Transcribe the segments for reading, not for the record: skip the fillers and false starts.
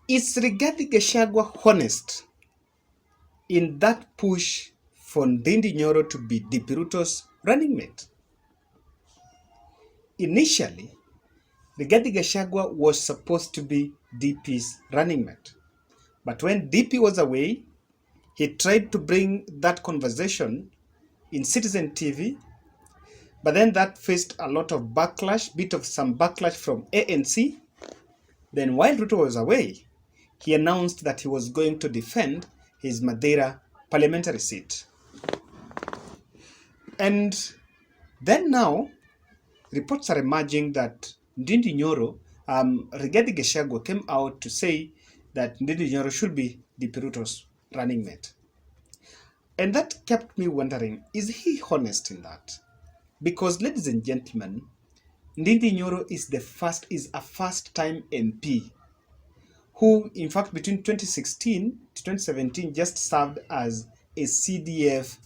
Is Rigathi Gachagua honest in that push for Ndindi Nyoro to be DP Ruto's running mate? Initially, Rigathi Gachagua was supposed to be DP's running mate. But when DP was away, he tried to bring that conversation in Citizen TV, but then that faced a lot of backlash, some backlash from ANC. Then while Ruto was away, he announced that he was going to defend his Madeira parliamentary seat. And then now, reports are emerging that Ndindi Nyoro, Rigathi Gachagua came out to say that Ndindi Nyoro should be DP Ruto's running mate. And that kept me wondering, is he honest in that? Because, ladies and gentlemen, Ndindi Nyoro is a first-time MP who, in fact, between 2016 to 2017, just served as a CDF,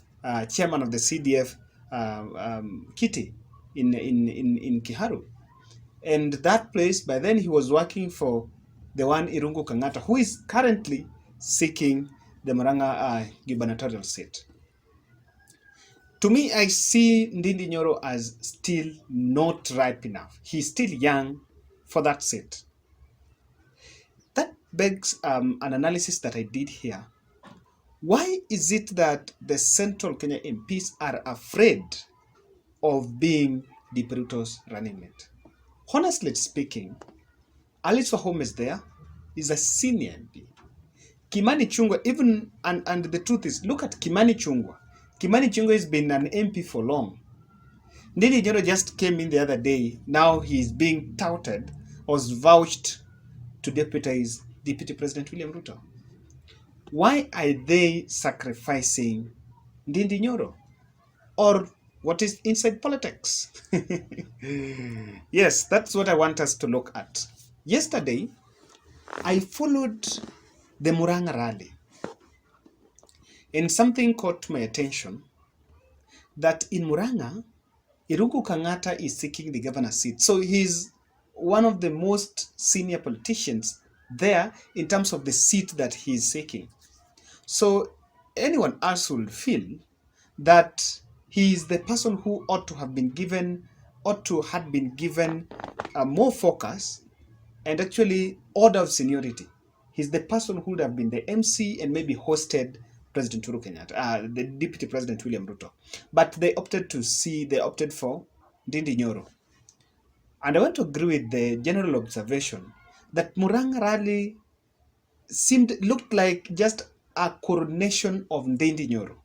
chairman of the CDF kitty in Kiharu. And that place, by then he was working for the one Irungu Kangata, who is currently seeking the Murang'a gubernatorial seat. To me, I see Ndindi Nyoro as still not ripe enough. He's still young for that seat. That begs an analysis that I did here. Why is it that the Central Kenya MPs are afraid of being DP Ruto's running mate? Honestly speaking, Alice Wahome is there, is a senior MP. Kimani Ichung'wah, even, and the truth is, look at Kimani Ichung'wah. Kimani Ichung'wah has been an MP for long. Ndindi Nyoro just came in the other day. Now he's being touted, was vouched to deputize Deputy President William Ruto. Why are they sacrificing Ndindi Nyoro? Or what is inside politics? Yes, that's what I want us to look at. Yesterday, I followed the Murang'a rally, and something caught my attention, that in Murang'a, Irungu Kangata is seeking the governor seat. So he's one of the most senior politicians there in terms of the seat that he's seeking. So anyone else will feel that he is the person who ought to have been given more focus and actually order of seniority. He's the person who would have been the MC and maybe hosted President Uhuru Kenyatta, the Deputy President William Ruto. But they opted for Ndindi Nyoro. And I want to agree with the general observation that Murang'a rally looked like just a coronation of Ndindi Nyoro.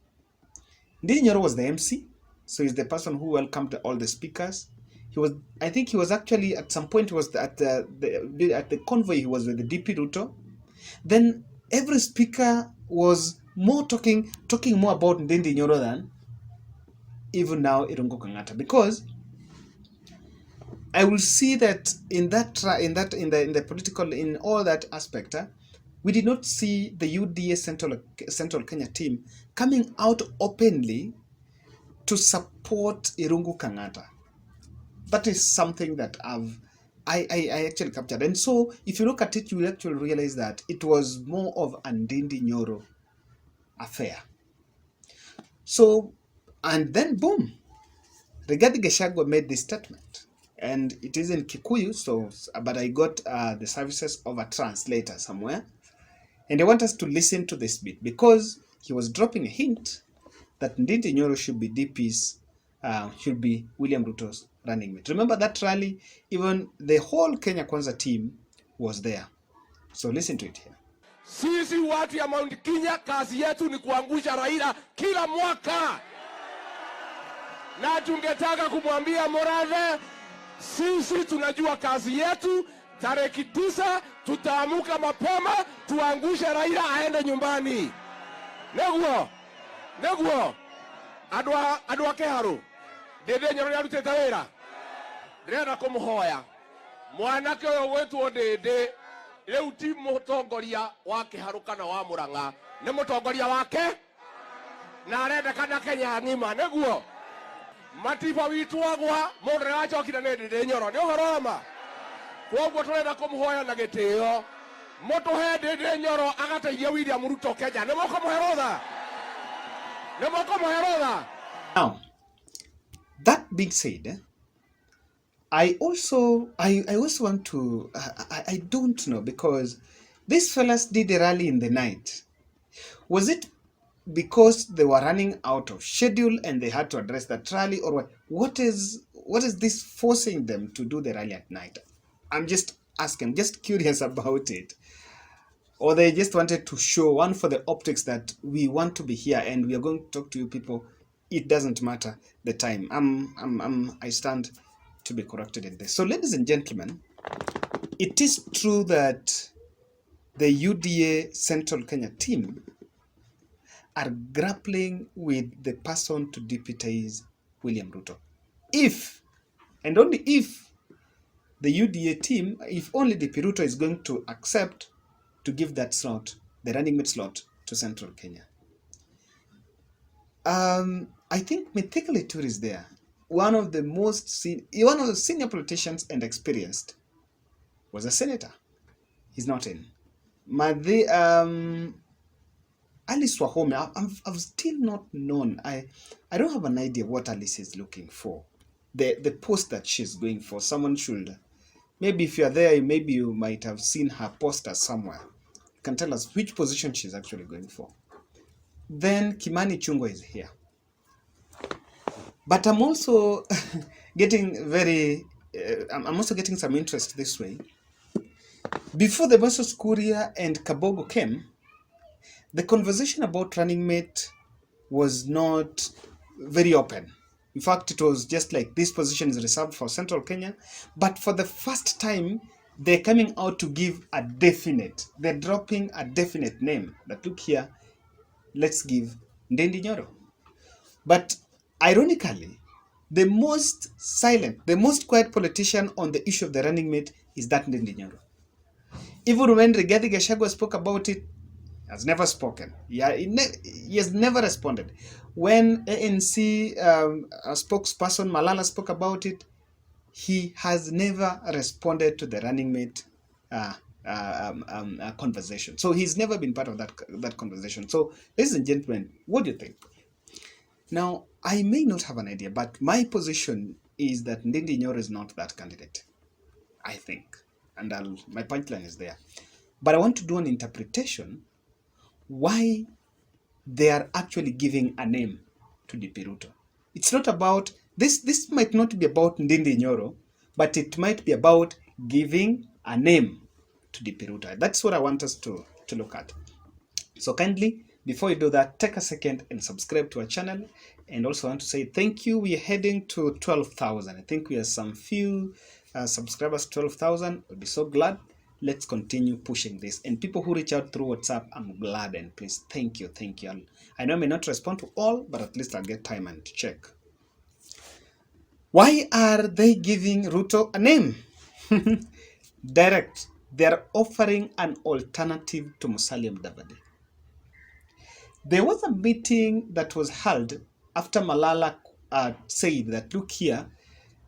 Ndindi Nyoro was the MC, so he's the person who welcomed all the speakers. I think he was actually, at some point, was at the convoy, he was with the DP Ruto. Then every speaker was talking more about Ndindi Nyoro than even now Irungu Kangata, because I will see that in the political, in all that aspect, we did not see the UDA Central Kenya team coming out openly to support Irungu Kangata. That is something that I actually captured. And so if you look at it, you will actually realize that it was more of a Ndindi Nyoro affair. So, and then boom, Rigathi Gachagua made this statement. And it is in Kikuyu, but I got the services of a translator somewhere. And I want us to listen to this bit, because he was dropping a hint that Ndindi Nyoro should be William Ruto's running mate. Remember that rally? Even the whole Kenya Kwanza team was there. So listen to it here. Sisi watu ya Mount Kenya, kazi yetu ni kuangusha Raila kila mwaka. Na tungetaka kumwambia Murathe, sisi tunajua kazi yetu. Tarehe 9 tutaamuka mapema, tuangushe Raila aende nyumbani. Neguo adwa Kiharu Ndindi Nyoro ya rutete wira ndĩrenda kũmũhoya mwanake ũyũ gwĩtwo Ndindi rĩu ti mũtongoria wa Kiharu kana wa Murang'a, nĩ mũtongoria wake na arendekana Kenya ng'ima. Nĩguo matiba witũ agwa mũndũ nĩaracokire nĩ Ndindi Nyoro, nĩ ũhoro wa ma. Kwoguo tũrenda kũmũhoya na gĩtĩo Mũtũhe Ndindi Nyoro agateithia William Ruto Kenya. Nĩ mũkũmũhe rũtha? Nĩ mũkũmũhe rũtha? Now, that being said, I also want to, I don't know, because these fellas did a rally in the night. Was it because they were running out of schedule and they had to address that rally, or what? What is this forcing them to do the rally at night? I'm just asking, just curious about it. Or they just wanted to show, one, for the optics that we want to be here and we are going to talk to you people. It doesn't matter the time. I stand to be corrected in this. So, ladies and gentlemen, it is true that the UDA Central Kenya team are grappling with the person to deputize William Ruto. If, and only if, the UDA team, if only the Ruto is going to accept to give that slot, the running mate slot, to Central Kenya. I think Mithika Lituri is there. One of the senior politicians and experienced, was a senator. He's not in. Alice Wahome, I've still not known. I don't have an idea what Alice is looking for. The post that she's going for. Someone should, maybe if you're there, maybe you might have seen her poster somewhere. You can tell us which position she's actually going for. Then Kimani Chungwa is here. But I'm also getting I'm also getting some interest this way. Before the Versus Kuria and Kabogo came, the conversation about running mate was not very open. In fact, it was just like this position is reserved for Central Kenya. But for the first time, they're coming out to give a definite, they're dropping a definite name. That look here, let's give Ndindi Nyoro. But ironically, the most silent, the most quiet politician on the issue of the running mate is that Ndindi Nyoro. Even when Rigathi Gachagua spoke about it, has never spoken. Yeah, he has never responded. When ANC spokesperson Malala spoke about it, he has never responded to the running mate conversation. So he's never been part of that conversation. So, ladies and gentlemen, what do you think? Now, I may not have an idea, but my position is that Ndindi Nyoro is not that candidate, I think. And my punchline is there. But I want to do an interpretation why they are actually giving a name to the Ruto. It's not about, this might not be about Ndindi Nyoro, but it might be about giving a name to the Ruto. That's what I want us to look at. So kindly, before you do that, take a second and subscribe to our channel. And also want to say thank you. We are heading to 12,000. I think we have some few subscribers, 12,000. We'll be so glad. Let's continue pushing this. And people who reach out through WhatsApp, I'm glad, and please, thank you. I know I may not respond to all, but at least I'll get time and check. Why are they giving Ruto a name? Direct. They're offering an alternative to Musalia Mudavadi. There was a meeting that was held after Malala said that, look here,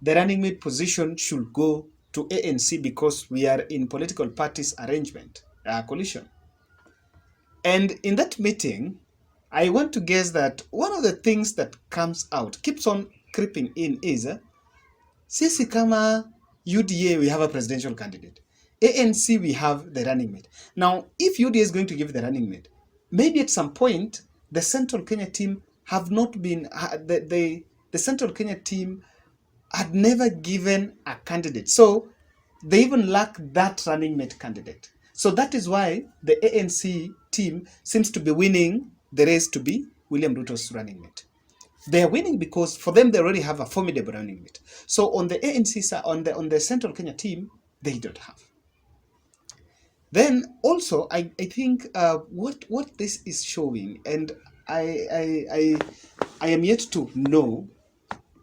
the running mate position should go to ANC because we are in political parties arrangement, coalition. And in that meeting, I want to guess that one of the things that comes out, keeps on creeping in is, sisi kama UDA, we have a presidential candidate. ANC, we have the running mate. Now, if UDA is going to give the running mate, maybe at some point, the Central Kenya team have not been, the Central Kenya team had never given a candidate. So they even lack that running mate candidate. So that is why the ANC team seems to be winning the race to be William Ruto's running mate. They are winning because for them they already have a formidable running mate. So on the ANC side, on the Central Kenya team, they don't have. Then also I think what this is showing, and I am yet to know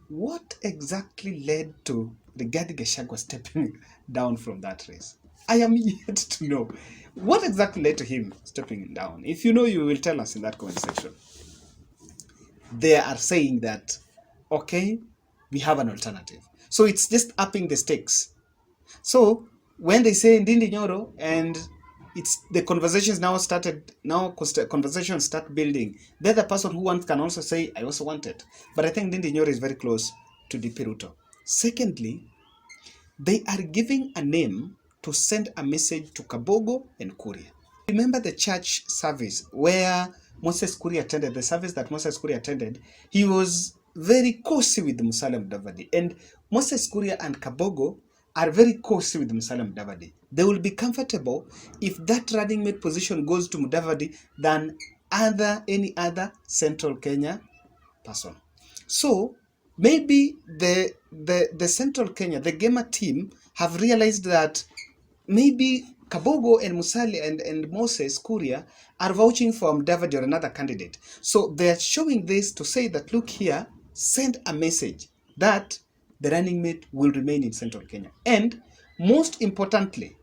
what exactly led to Rigathi Gachagua stepping down from that race. I am yet to know what exactly led to him stepping down. If you know, you will tell us in that comment section. They are saying that, okay, we have an alternative. So it's just upping the stakes. So when they say Ndindi Nyoro and it's the conversations now started. Now conversations start building. The other person who wants can also say, I also want it. But I think Ndindi Nyoro is very close to DP Ruto. Secondly, they are giving a name to send a message to Kabogo and Kuria. Remember the church service where Moses Kuria attended, the service that Moses Kuria attended, he was very cozy with Musalia Mudavadi. And Moses Kuria and Kabogo are very cozy with Musalia Mudavadi. They will be comfortable if that running mate position goes to Mudavadi than any other Central Kenya person. So maybe the Central Kenya, the Gema team have realized that maybe Kabogo and Musalia and Moses Kuria are vouching for Mudavadi or another candidate. So they're showing this to say that, look here, send a message that the running mate will remain in Central Kenya. And most importantly,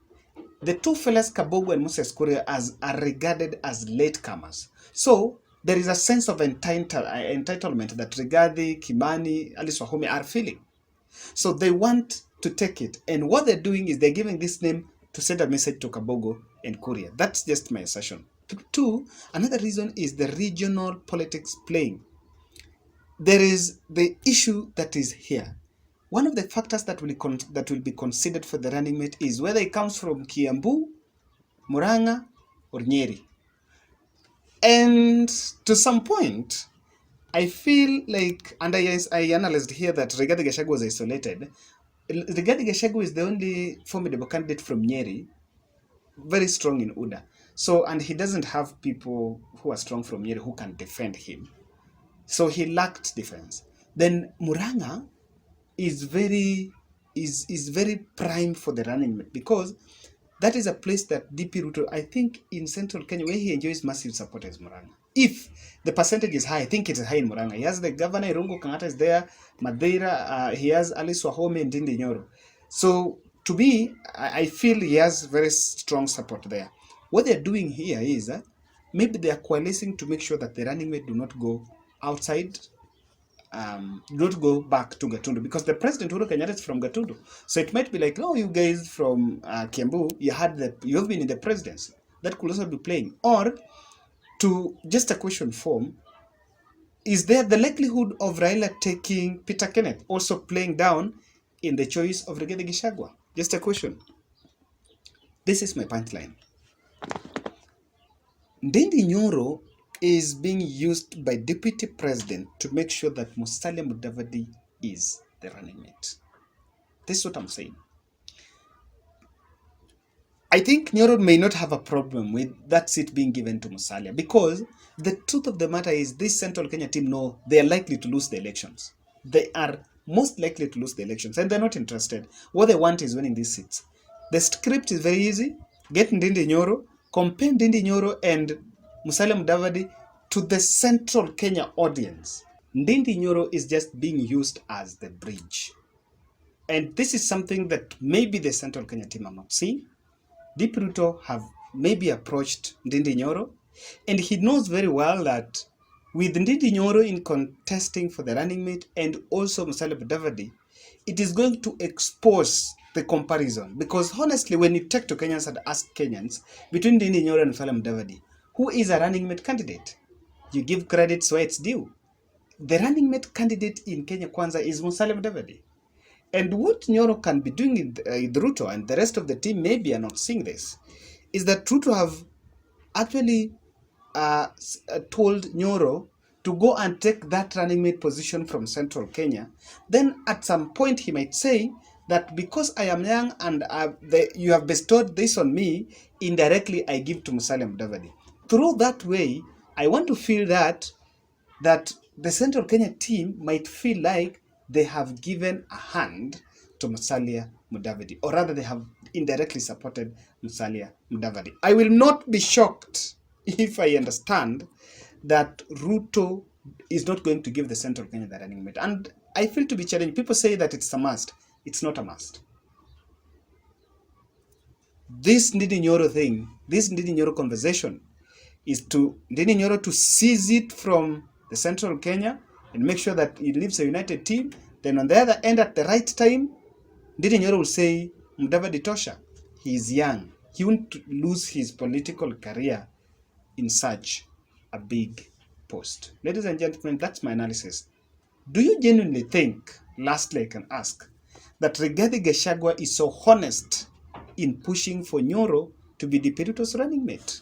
the two fellas, Kabogo and Moses Kuria, are regarded as latecomers. So there is a sense of entitlement that Rigathi, Kimani, Alice Wahome are feeling. So they want to take it. And what they're doing is they're giving this name to send a message to Kabogo and Kuria. That's just my assertion. Two, another reason is the regional politics playing. There is the issue that is here. One of the factors that will be considered for the running mate is whether it comes from Kiambu, Murang'a, or Nyeri. And to some point, I feel like, and I analyzed here that Rigathi Gachagua was isolated. Rigathi Gachagua is the only formidable candidate from Nyeri, very strong in UDA. So, and he doesn't have people who are strong from Nyeri who can defend him. So he lacked defense. Then Murang'a is very prime for the running mate because that is a place that DP Ruto, I think in Central Kenya, where he enjoys massive support is Murang'a. If the percentage is high, I think it is high in Murang'a. He has the governor, Irungu Kangata is there, Madeira, he has Alice Wahome and Ndindi Nyoro. So to me, I feel he has very strong support there. What they're doing here is maybe they are coalescing to make sure that the running mate do not go outside, don't go back to Gatundu, because the president Uhuru Kenyatta is from Gatundu. So it might be like, oh, you guys from Kiambu, you have been in the presidency. That could also be playing. Or to just a question form, is there the likelihood of Raila taking Peter Kenneth also playing down in the choice of Rigathi Gachagua? Just a question. This is my punchline. Ndindi Nyoro is being used by Deputy President to make sure that Musalia Mudavadi is the running mate. This is what I'm saying. I think Nyoro may not have a problem with that seat being given to Musalia because the truth of the matter is this Central Kenya team know they are likely to lose the elections. They are most likely to lose the elections and they're not interested. What they want is winning these seats. The script is very easy. Get Ndindi Nyoro, compare Ndindi Nyoro and Musalia Mudavadi to the Central Kenya audience. Ndindi Nyoro is just being used as the bridge. And this is something that maybe the Central Kenya team are not seeing. DP Ruto have maybe approached Ndindi Nyoro, and he knows very well that with Ndindi Nyoro in contesting for the running mate and also Musalia Mudavadi, it is going to expose the comparison. Because honestly, when you take to Kenyans and ask Kenyans, between Ndindi Nyoro and Musalia Mudavadi, who is a running mate candidate? You give credits where it's due. The running mate candidate in Kenya Kwanza is Musalia Mudavadi. And what Nyoro can be doing with Ruto and the rest of the team, maybe are not seeing this, is that Ruto have actually told Nyoro to go and take that running mate position from Central Kenya. Then at some point he might say that because I am young and you have bestowed this on me, indirectly I give to Musalia Mudavadi. Through that way, I want to feel that the Central Kenya team might feel like they have given a hand to Musalia Mudavadi, or rather they have indirectly supported Musalia Mudavadi. I will not be shocked if I understand that Ruto is not going to give the Central Kenya the running mate. And I feel to be challenged. People say that it's a must. It's not a must. This Ndindi Nyoro thing, this Ndindi Nyoro conversation is to Ndindi Nyoro to seize it from the Central Kenya and make sure that it leaves a united team. Then on the other end, at the right time, Ndindi Nyoro will say, Mudavadi tosha, he is young. he won't lose his political career in such a big post. Ladies and gentlemen, that's my analysis. Do you genuinely think, lastly I can ask, that Rigathi Gachagua is so honest in pushing for Nyoro to be the Ruto's running mate?